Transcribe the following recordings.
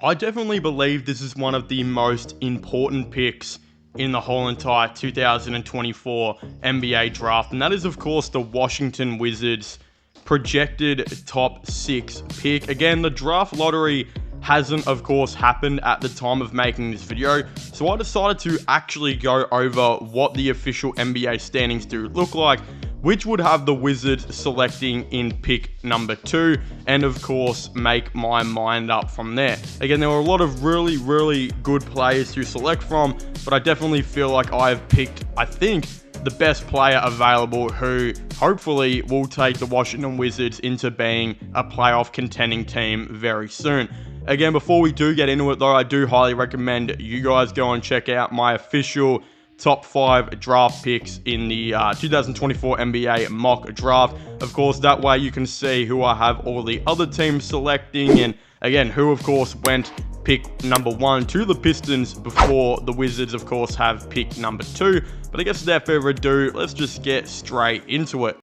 I definitely believe this is one of the most important picks in the whole entire 2024 NBA draft, and that is, of course, the Washington Wizards projected top 6 pick. Again, the draft lottery hasn't, of course, happened at the time of making this video, so I decided to actually go over what the official NBA standings do look like, which would have the Wizards selecting in pick number 2, and of course make my mind up from there. Again, there were a lot of really good players to select from, but I definitely feel like I have picked, I think, the best player available who hopefully will take the Washington Wizards into being a playoff contending team very soon. Again, before we do get into it though, I do highly recommend you guys go and check out my official top 5 draft picks in the 2024 NBA mock draft. Of course, that way you can see who I have all the other teams selecting, and again, who of course went pick number 1 to the Pistons before the Wizards, of course, have pick number 2. But I guess without further ado, let's just get straight into it.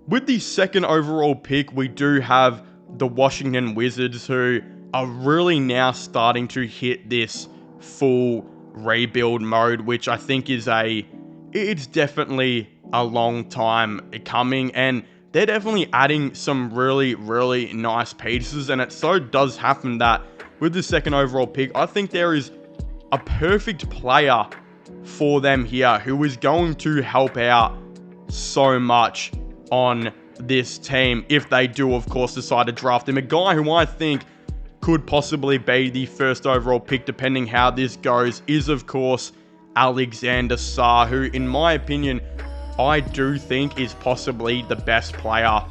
With the second overall pick, we do have the Washington Wizards, who are really now starting to hit this full rebuild mode, which I think is it's definitely a long time coming, and they're definitely adding some really nice pieces, and it so does happen that with the second overall pick, I think there is a perfect player for them here who is going to help out so much on this team if they do, of course, decide to draft him. A guy who I think could possibly be the first overall pick, depending how this goes, is, of course, Alexander Sarr, who, in my opinion, I do think is possibly the best player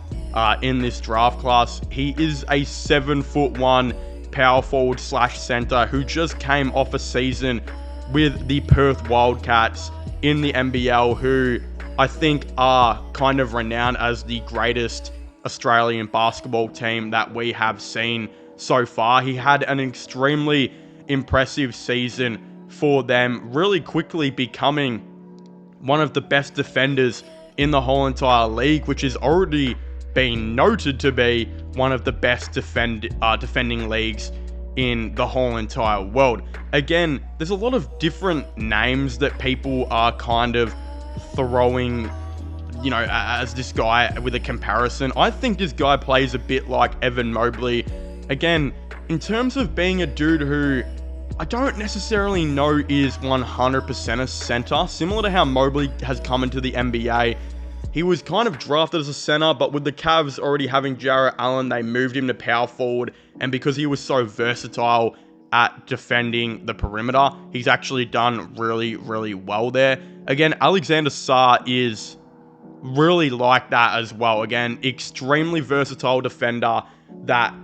in this draft class. He is a 7'1" power forward / center who just came off a season with the Perth Wildcats in the NBL, who I think are kind of renowned as the greatest Australian basketball team that we have seen so far. He had an extremely impressive season for them, really quickly becoming one of the best defenders in the whole entire league, which has already been noted to be one of the best defending leagues in the whole entire world. Again, there's a lot of different names that people are kind of throwing, as this guy with a comparison. I think this guy plays a bit like Evan Mobley. Again, in terms of being a dude who I don't necessarily know is 100% a center, similar to how Mobley has come into the NBA. He was kind of drafted as a center, but with the Cavs already having Jarrett Allen, they moved him to power forward, and because he was so versatile at defending the perimeter, he's actually done really well there. Again, Alexander Sarr is really like that as well. Again, extremely versatile defender that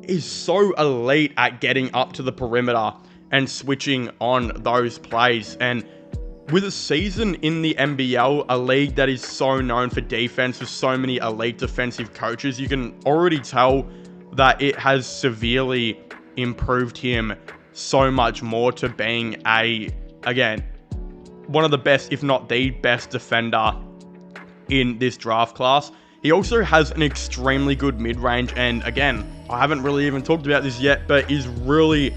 is so elite at getting up to the perimeter and switching on those plays. And with a season in the NBL, a league that is so known for defense with so many elite defensive coaches, you can already tell that it has severely improved him so much more to being again, one of the best, if not the best defender in this draft class. He also has an extremely good mid-range, and again, I haven't really even talked about this yet, but is really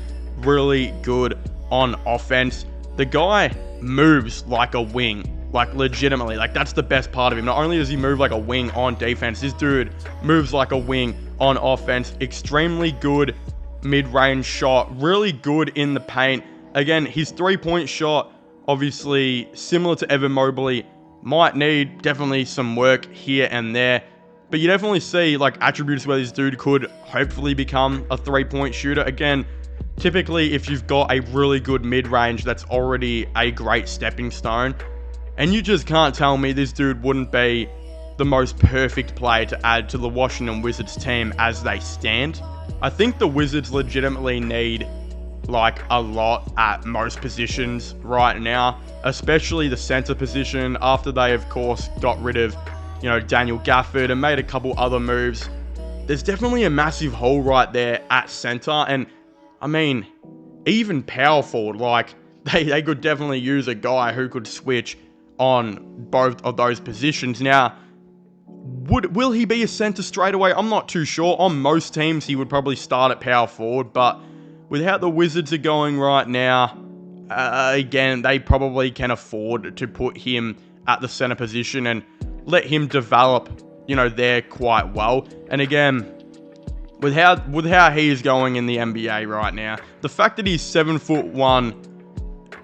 good on offense. The guy moves like a wing, like legitimately, like that's the best part of him. Not only does he move like a wing on defense, this dude moves like a wing on offense. Extremely good mid-range shot, really good in the paint. Again, his 3-point shot, obviously similar to Evan Mobley, might need definitely some work here and there, but you definitely see like attributes where this dude could hopefully become a 3-point shooter. Again, typically if you've got a really good mid-range, that's already a great stepping stone, and you just can't tell me this dude wouldn't be the most perfect player to add to the Washington Wizards team as they stand. I think the Wizards legitimately need like a lot at most positions right now, especially the center position, after they of course got rid of Daniel Gafford and made a couple other moves. There's definitely a massive hole right there at center, and I mean, even power forward, like they could definitely use a guy who could switch on both of those positions. Now, Will he be a center straight away? I'm not too sure. On most teams, he would probably start at power forward, but with how the Wizards are going right now, again, they probably can afford to put him at the center position and let him develop, there quite well. And again, with how he is going in the NBA right now, the fact that he's 7'1"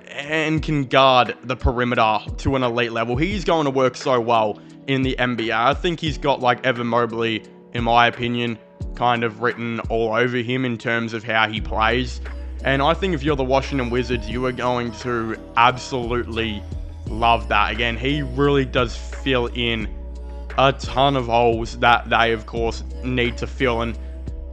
and can guard the perimeter to an elite level, he's going to work so well in the NBA. I think he's got like Evan Mobley, in my opinion, kind of written all over him in terms of how he plays. And I think if you're the Washington Wizards, you are going to absolutely love that. Again, he really does fill in a ton of holes that they, of course, need to fill. And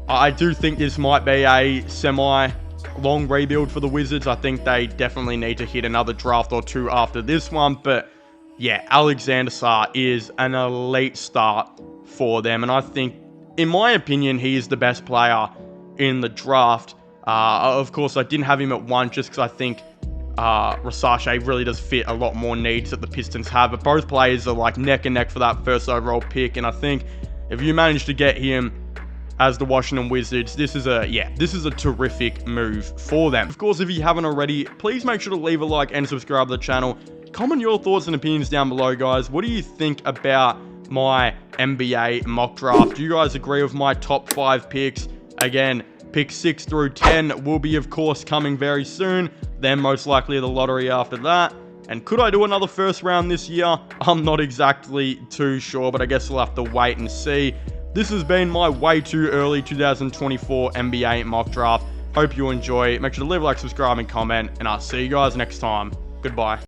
I do think this might be a semi-long rebuild for the Wizards. I think they definitely need to hit another draft or two after this one. But yeah, Alexander Sarr is an elite start for them. And I think, in my opinion, he is the best player in the draft. Of course, I didn't have him at 1 just because I think Rasace really does fit a lot more needs that the Pistons have. But both players are like neck and neck for that first overall pick. And I think if you manage to get him as the Washington Wizards, this is a terrific move for them. Of course, if you haven't already, please make sure to leave a like and subscribe to the channel. Comment your thoughts and opinions down below, guys. What do you think about my NBA mock draft? Do you guys agree with my top 5 picks? Again, picks 6 through 10 will be, of course, coming very soon. Then most likely the lottery after that. And could I do another first round this year? I'm not exactly too sure, but I guess we'll have to wait and see. This has been my way too early 2024 NBA mock draft. Hope you enjoy. Make sure to leave a like, subscribe, and comment. And I'll see you guys next time. Goodbye.